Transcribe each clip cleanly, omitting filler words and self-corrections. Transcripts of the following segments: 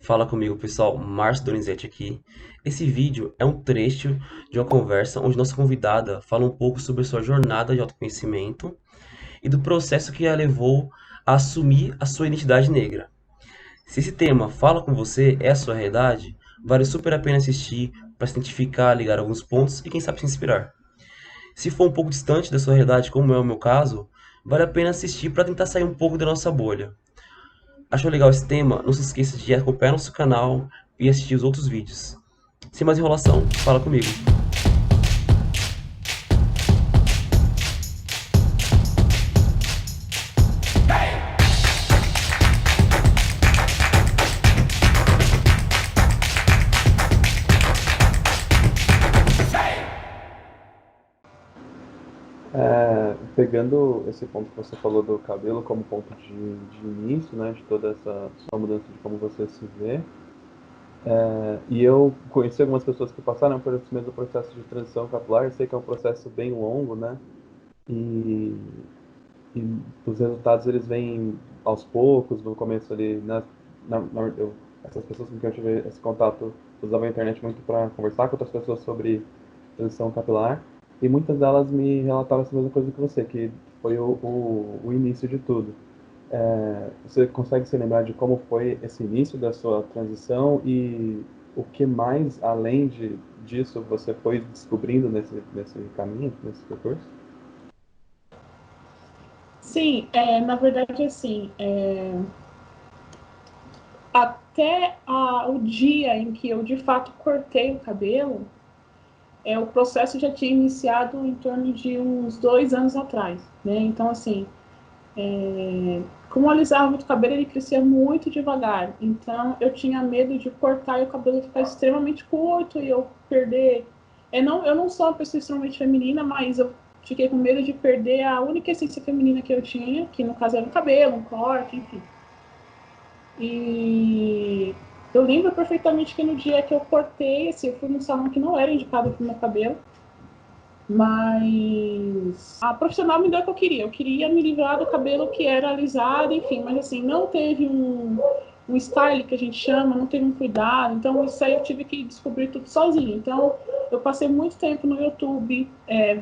Fala comigo, pessoal. Márcio Donizete aqui. Esse vídeo é um trecho de uma conversa onde nossa convidada fala um pouco sobre sua jornada de autoconhecimento e do processo que a levou a assumir a sua identidade negra. Se esse tema fala com você, é a sua realidade, vale super a pena assistir para se identificar, ligar alguns pontos e quem sabe se inspirar. Se for um pouco distante da sua realidade, como é o meu caso, vale a pena assistir para tentar sair um pouco da nossa bolha. Achou legal esse tema? Não se esqueça de acompanhar nosso canal e assistir os outros vídeos. Sem mais enrolação, fala comigo. Pegando esse ponto que você falou do cabelo como ponto de início, né, de toda essa sua mudança de como você se vê, e eu conheci algumas pessoas que passaram por esse mesmo processo de transição capilar, eu sei que é um processo bem longo, né, e, e os resultados eles vêm aos poucos, no começo ali, né, essas pessoas com quem eu tive esse contato usavam a internet muito para conversar com outras pessoas sobre transição capilar, e muitas delas me relataram essa mesma coisa que você, que foi o início de tudo. Você consegue se lembrar de como foi esse início da sua transição e o que mais, além disso, você foi descobrindo nesse caminho, nesse percurso? Sim, na verdade, assim, até o dia em que eu de fato cortei o cabelo, o processo já tinha iniciado em torno de uns 2 anos atrás, né? Então, assim, como eu alisava muito o cabelo, ele crescia muito devagar. Então, eu tinha medo de cortar e o cabelo ficar extremamente curto e eu perder. Eu não sou uma pessoa extremamente feminina, mas eu fiquei com medo de perder a única essência feminina que eu tinha, que no caso era o cabelo, um corte, enfim. E eu lembro perfeitamente que no dia que eu cortei, assim, eu fui num salão que não era indicado para o meu cabelo, mas a profissional me deu o que eu queria. Eu queria me livrar do cabelo que era alisado, enfim, mas assim, não teve um style que a gente chama, não teve um cuidado, então isso aí eu tive que descobrir tudo sozinha. Então eu passei muito tempo no YouTube,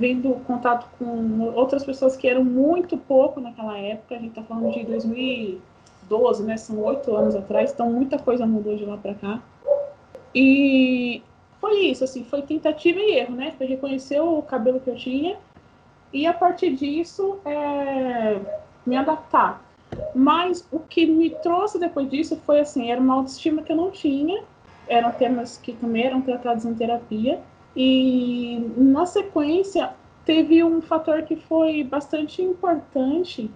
vendo contato com outras pessoas que eram muito pouco naquela época, a gente tá falando de 2012, né, são 8 anos atrás, então muita coisa mudou de lá para cá. E foi isso, assim, foi tentativa e erro, né? Foi reconhecer o cabelo que eu tinha e a partir disso me adaptar. Mas o que me trouxe depois disso foi assim, era uma autoestima que eu não tinha, eram temas que também eram tratados em terapia e na sequência teve um fator que foi bastante importante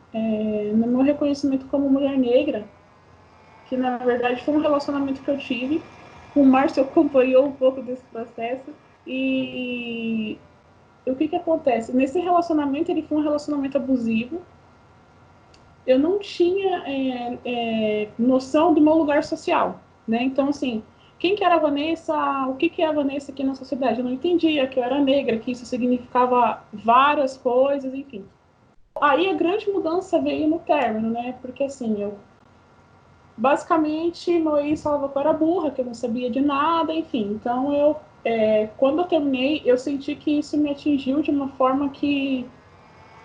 no meu reconhecimento como mulher negra, que na verdade foi um relacionamento que eu tive. O Márcio acompanhou um pouco desse processo e o que acontece? Nesse relacionamento, ele foi um relacionamento abusivo. Eu não tinha noção do meu lugar social, né? Então, assim, quem que era a Vanessa? O que é a Vanessa aqui na sociedade? Eu não entendia que eu era negra, que isso significava várias coisas, enfim. Aí a grande mudança veio no término, né? Porque, assim, eu basicamente, meu ex falava que eu era burra, que eu não sabia de nada, enfim. Então, quando eu terminei, eu senti que isso me atingiu de uma forma que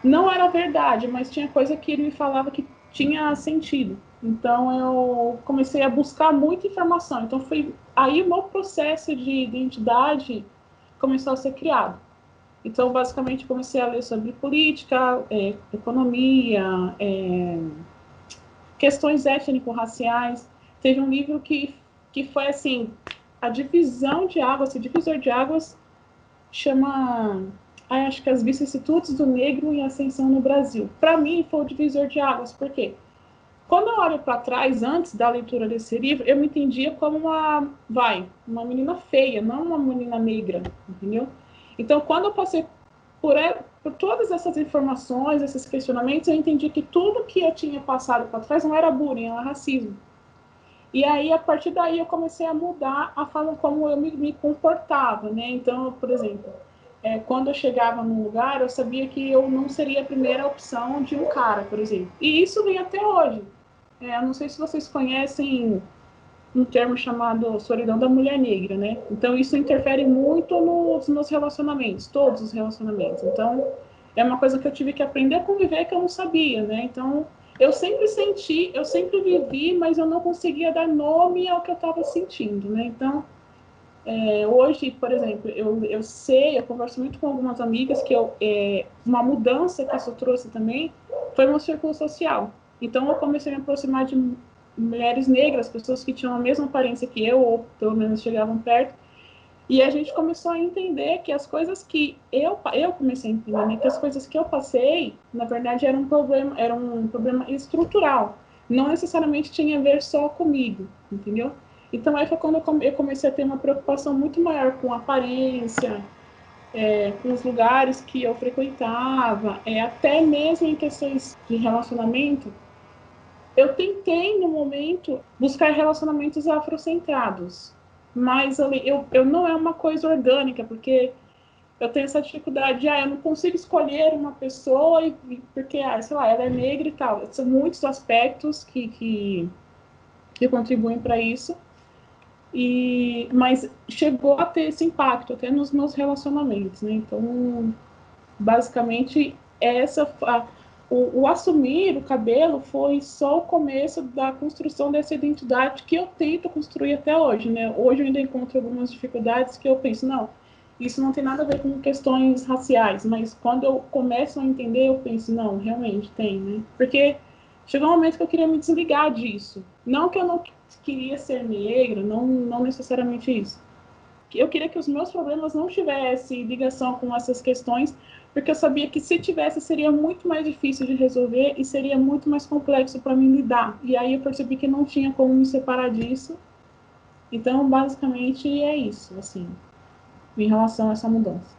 não era verdade, mas tinha coisa que ele me falava que tinha sentido. Então, eu comecei a buscar muita informação. Então, foi aí o meu processo de identidade começou a ser criado. Então, basicamente, comecei a ler sobre política, economia, questões étnico-raciais. Teve um livro que foi assim, a divisão de águas, o divisor de águas, chama, acho que as vicissitudes do negro em ascensão no Brasil. Para mim foi o divisor de águas, porque quando eu olho para trás, antes da leitura desse livro, eu me entendia como uma menina feia, não uma menina negra, entendeu? Então, quando eu passei por todas essas informações, esses questionamentos, eu entendi que tudo que eu tinha passado para trás não era bullying, era racismo. E aí, a partir daí, eu comecei a mudar a forma como eu me comportava, né? Então, por exemplo, quando eu chegava num lugar, eu sabia que eu não seria a primeira opção de um cara, por exemplo. E isso vem até hoje. Eu não sei se vocês conhecem um termo chamado solidão da mulher negra, né? Então, isso interfere muito nos meus relacionamentos, todos os relacionamentos. Então, é uma coisa que eu tive que aprender a conviver que eu não sabia, né? Então, eu sempre senti, eu sempre vivi, mas eu não conseguia dar nome ao que eu estava sentindo, né? Então, hoje, por exemplo, eu sei, eu converso muito com algumas amigas que uma mudança que isso trouxe também foi meu círculo social. Então, eu comecei a me aproximar de mulheres negras, pessoas que tinham a mesma aparência que eu, ou pelo menos chegavam perto, e a gente começou a entender que as coisas que eu comecei a entender, né, que as coisas que eu passei, na verdade, era um problema estrutural. Não necessariamente tinha a ver só comigo, entendeu? Então, aí foi quando eu comecei a ter uma preocupação muito maior com a aparência, com os lugares que eu frequentava, até mesmo em questões de relacionamento. Eu tentei, no momento, buscar relacionamentos afrocentrados, mas eu não é uma coisa orgânica, porque eu tenho essa dificuldade de, eu não consigo escolher uma pessoa porque, sei lá, ela é negra e tal. São muitos aspectos que contribuem para isso, mas chegou a ter esse impacto até nos meus relacionamentos, né? Então, basicamente, o assumir o cabelo foi só o começo da construção dessa identidade que eu tento construir até hoje, né? Hoje eu ainda encontro algumas dificuldades que eu penso, não, isso não tem nada a ver com questões raciais, mas quando eu começo a entender, eu penso, não, realmente tem, né? Porque chegou um momento que eu queria me desligar disso. Não que eu não queria ser negra, não necessariamente isso. Eu queria que os meus problemas não tivessem ligação com essas questões, porque eu sabia que se tivesse seria muito mais difícil de resolver e seria muito mais complexo para mim lidar. E aí eu percebi que não tinha como me separar disso. Então, basicamente, é isso, assim, em relação a essa mudança.